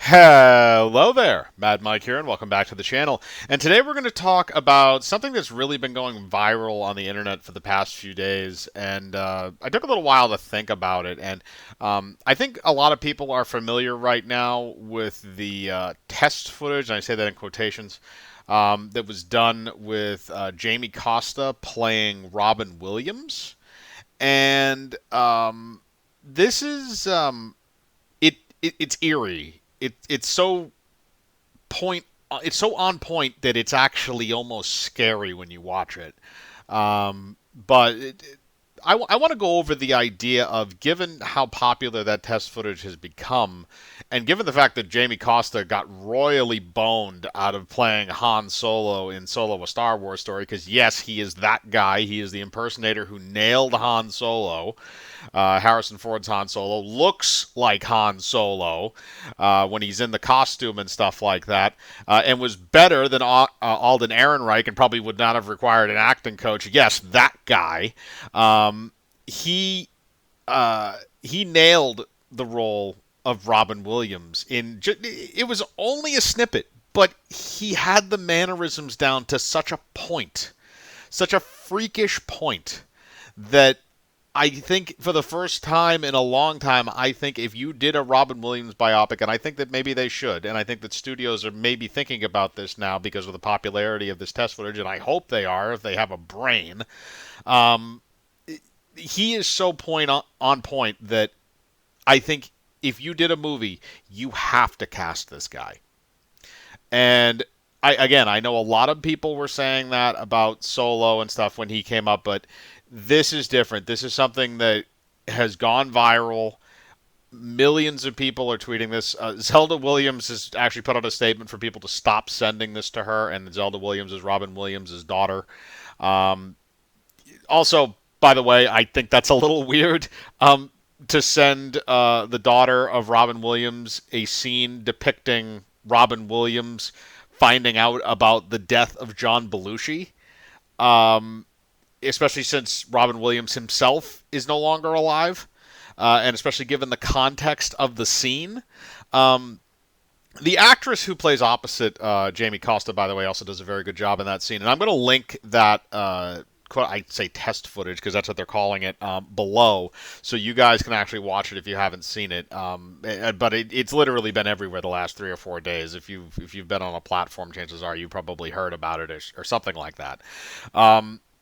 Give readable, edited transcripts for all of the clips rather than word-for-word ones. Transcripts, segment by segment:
Hello there, Mad Mike here, and welcome back to the channel. And today we're going to talk about something that's really been going viral on the internet for the past few days. And I took a little while to think about it. And I think a lot of people are familiar right now with the test footage, and I say that in quotations, that was done with Jaimie Costa playing Robin Williams. And this is it's eerie. It's so point it's so on point that it's actually almost scary when you watch it. But I want to go over the idea of, given how popular that test footage has become, and given the fact that Jaimie Costa got royally boned out of playing Han Solo in Solo: A Star Wars Story, because yes, he is that guy. He is the impersonator who nailed Han Solo. Harrison Ford's Han Solo looks like Han Solo when he's in the costume and stuff like that, and was better than Alden Ehrenreich, and probably would not have required an acting coach. Yes, that guy. He he nailed the role of Robin Williams. It was only a snippet, but he had the mannerisms down to such a point, such a freakish point, that I think for the first time in a long time, I think if you did a Robin Williams biopic, and I think that maybe they should, and I think that studios are maybe thinking about this now because of the popularity of this test footage, and I hope they are if they have a brain. Um, he is so on point that I think if you did a movie, you have to cast this guy. And I know a lot of people were saying that about Solo and stuff when he came up, but this is different. This is something that has gone viral. Millions of people are tweeting this. Zelda Williams has actually put out a statement for people to stop sending this to her, and Zelda Williams is Robin Williams' daughter. Um, Also, by the way, I think that's a little weird, to send the daughter of Robin Williams a scene depicting Robin Williams finding out about the death of John Belushi, especially since Robin Williams himself is no longer alive, and especially given the context of the scene. Um, the actress who plays opposite Jaimie Costa, by the way, also does a very good job in that scene. And I'm going to link that I'd say test footage, because that's what they're calling it, below, so you guys can actually watch it if you haven't seen it. But it's literally been everywhere the last 3 or 4 days. If you've been on a platform, chances are you probably heard about it, or something like that.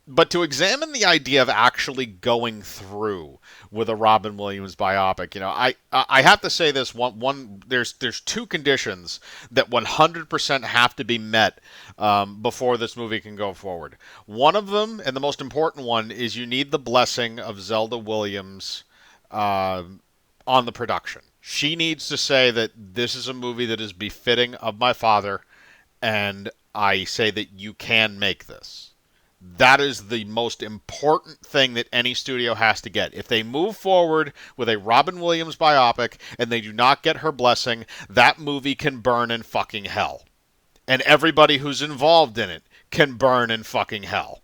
But to examine the idea of actually going through with a Robin Williams biopic, I have to say this one there's two conditions that 100% have to be met before this movie can go forward. One of them, and the most important one, is you need the blessing of Zelda Williams on the production. She needs to say that this is a movie that is befitting of my father, and I say that you can make this. That is the most important thing that any studio has to get. If they move forward with a Robin Williams biopic and they do not get her blessing, that movie can burn in fucking hell. And everybody who's involved in it can burn in fucking hell.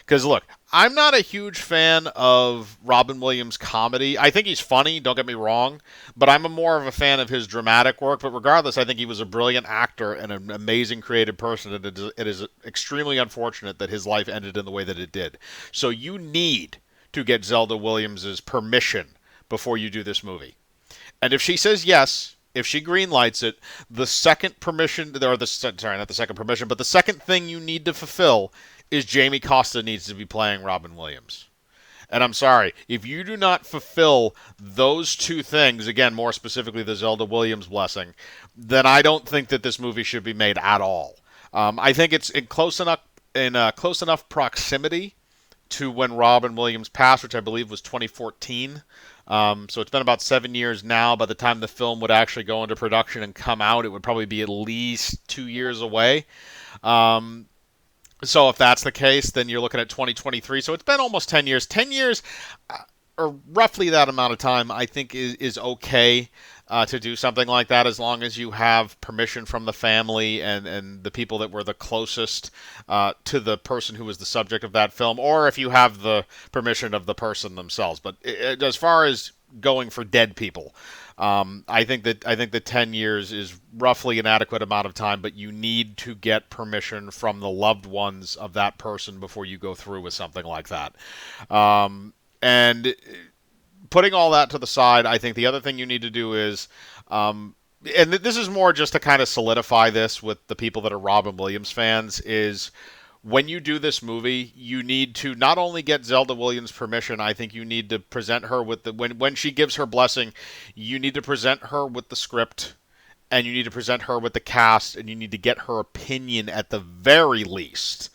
Because, look, I'm not a huge fan of Robin Williams' comedy. I think he's funny, don't get me wrong, but I'm more of a fan of his dramatic work. But regardless, I think he was a brilliant actor and an amazing creative person, and it is extremely unfortunate that his life ended in the way that it did. So you need to get Zelda Williams' permission before you do this movie. And if she says yes, if she greenlights it, the second permission, or sorry, not the second permission, but the second thing you need to fulfill is Jaimie Costa needs to be playing Robin Williams. And I'm sorry, if you do not fulfill those two things, again, more specifically the Zelda Williams blessing, then I don't think that this movie should be made at all. I think it's in close enough proximity to when Robin Williams passed, which I believe was 2014. So it's been about 7 years now. By the time the film would actually go into production and come out, it would probably be at least 2 years away. So if that's the case, then you're looking at 2023. So it's been almost 10 years. 10 years, or roughly that amount of time, I think is okay to do something like that, as long as you have permission from the family and the people that were the closest to the person who was the subject of that film, or if you have the permission of the person themselves. But as far as going for dead people, I think that 10 years is roughly an adequate amount of time, but you need to get permission from the loved ones of that person before you go through with something like that. And putting all that to the side, I think the other thing you need to do is, and this is more just to kind of solidify this with the people that are Robin Williams fans, is when you do this movie, you need to not only get Zelda Williams' permission, I think you need to present her with the when she gives her blessing, you need to present her with the script, and you need to present her with the cast, and you need to get her opinion at the very least.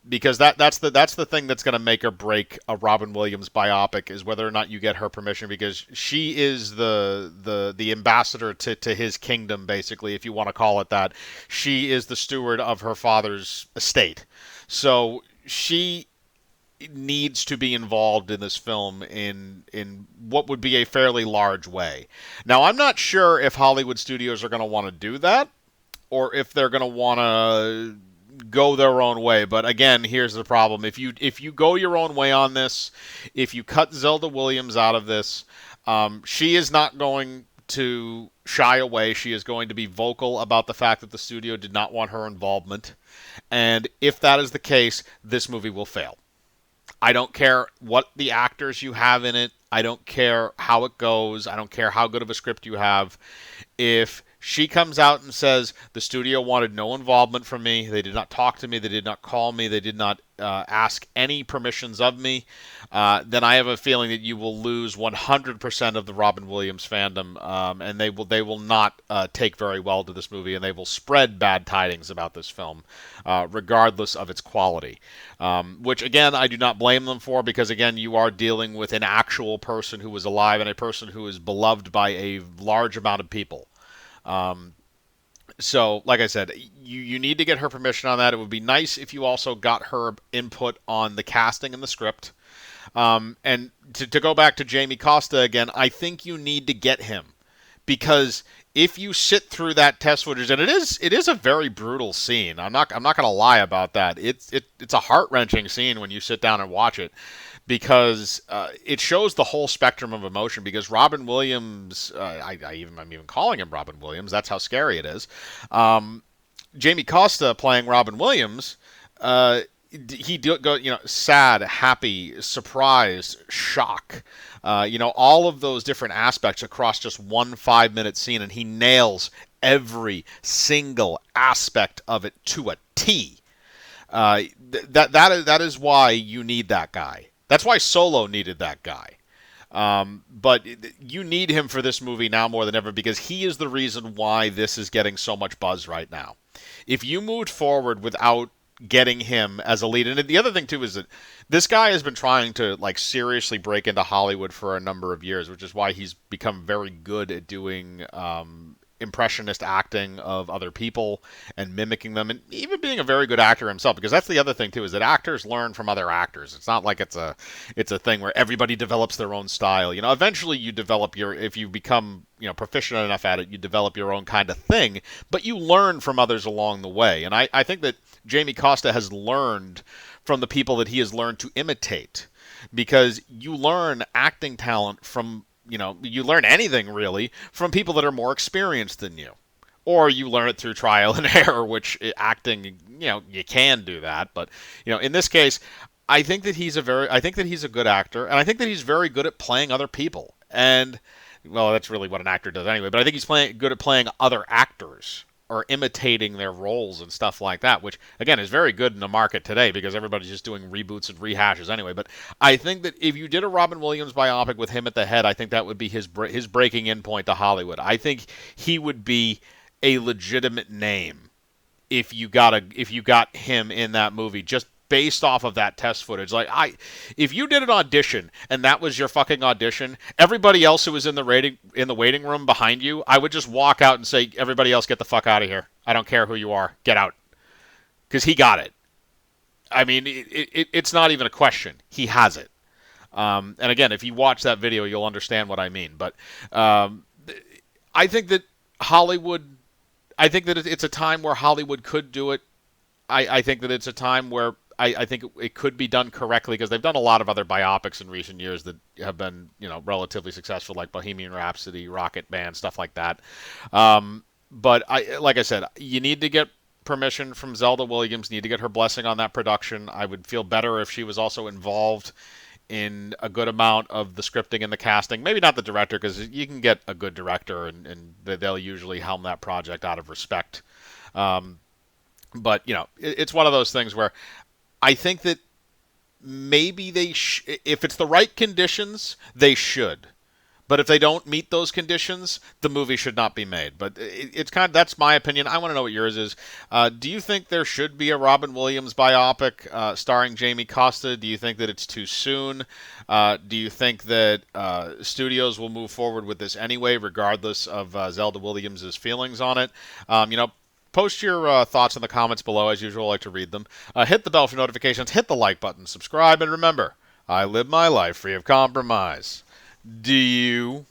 Because that's the thing that's going to make or break a Robin Williams biopic, is whether or not you get her permission, because she is the ambassador to his kingdom, basically, if you want to call it that. She is the steward of her father's estate, so she needs to be involved in this film in what would be a fairly large way. Now, I'm not sure if Hollywood studios are going to want to do that, or if they're going to want to go their own way. But again, here's the problem: if you go your own way on this, if you cut Zelda Williams out of this, she is not going to shy away. She is going to be vocal about the fact that the studio did not want her involvement, and if that is the case, this movie will fail. I don't care what the actors you have in it. I don't care how it goes. I don't care how good of a script you have. If she comes out and says, the studio wanted no involvement from me, they did not talk to me, they did not call me, they did not ask any permissions of me, then I have a feeling that you will lose 100% of the Robin Williams fandom, and they will not take very well to this movie, and they will spread bad tidings about this film, regardless of its quality. Which, again, I do not blame them for, because, again, you are dealing with an actual person who was alive and a person who is beloved by a large amount of people. So, like I said, you need to get her permission on that. It would be nice if you also got her input on the casting and the script. And to go back to Jaimie Costa again, I think you need to get him, because if you sit through that test footage, and it is a very brutal scene. I'm not going to lie about that. It's a heart-wrenching scene when you sit down and watch it, because it shows the whole spectrum of emotion. Because Robin Williams, I'm even calling him Robin Williams. That's how scary it is. Jaimie Costa playing Robin Williams, he go, sad, happy, surprised, shock, all of those different aspects across just one 5-minute scene, and he nails every single aspect of it to a T. That is why you need that guy. That's why Solo needed that guy. But you need him for this movie now more than ever, because he is the reason why this is getting so much buzz right now. If you moved forward without getting him as a lead, and the other thing too is that this guy has been trying to seriously break into Hollywood for a number of years, which is why he's become very good at doing impressionist acting of other people and mimicking them, and even being a very good actor himself, because that's the other thing too, is that actors learn from other actors. It's not like it's a thing where everybody develops their own style. Eventually you develop if you become proficient enough at it, you develop your own kind of thing, but you learn from others along the way. And I think that Jaimie Costa has learned from the people that he has learned to imitate, because you learn acting talent from you learn anything really from people that are more experienced than you, or you learn it through trial and error, which acting, you can do that. But, in this case, I think that he's a good actor, and I think that he's very good at playing other people. And, well, that's really what an actor does anyway, but I think he's good at playing other actors, or imitating their roles and stuff like that, which, again, is very good in the market today, because everybody's just doing reboots and rehashes anyway. But I think that if you did a Robin Williams biopic with him at the head, I think that would be his breaking in point to Hollywood. I think he would be a legitimate name if you got him in that movie, just based off of that test footage. If you did an audition and that was your fucking audition, everybody else who was in the waiting room behind you, I would just walk out and say, everybody else, get the fuck out of here. I don't care who you are. Get out. Because he got it. I mean, it's not even a question. He has it. And again, if you watch that video, you'll understand what I mean. But I think that it's a time where Hollywood could do it. I think that it's a time where I think it could be done correctly because they've done a lot of other biopics in recent years that have been, relatively successful, like Bohemian Rhapsody, Rocket Band, stuff like that. But like I said, you need to get permission from Zelda Williams. Need to get her blessing on that production. I would feel better if she was also involved in a good amount of the scripting and the casting. Maybe not the director, because you can get a good director, and they'll usually helm that project out of respect. But it's one of those things where I think that maybe if it's the right conditions, they should. But if they don't meet those conditions, the movie should not be made. But it's that's my opinion. I want to know what yours is. Do you think there should be a Robin Williams biopic starring Jaimie Costa? Do you think that it's too soon? Do you think that studios will move forward with this anyway, regardless of Zelda Williams' feelings on it? Post your thoughts in the comments below. As usual, I like to read them. Hit the bell for notifications. Hit the like button. Subscribe. And remember, I live my life free of compromise. Do you?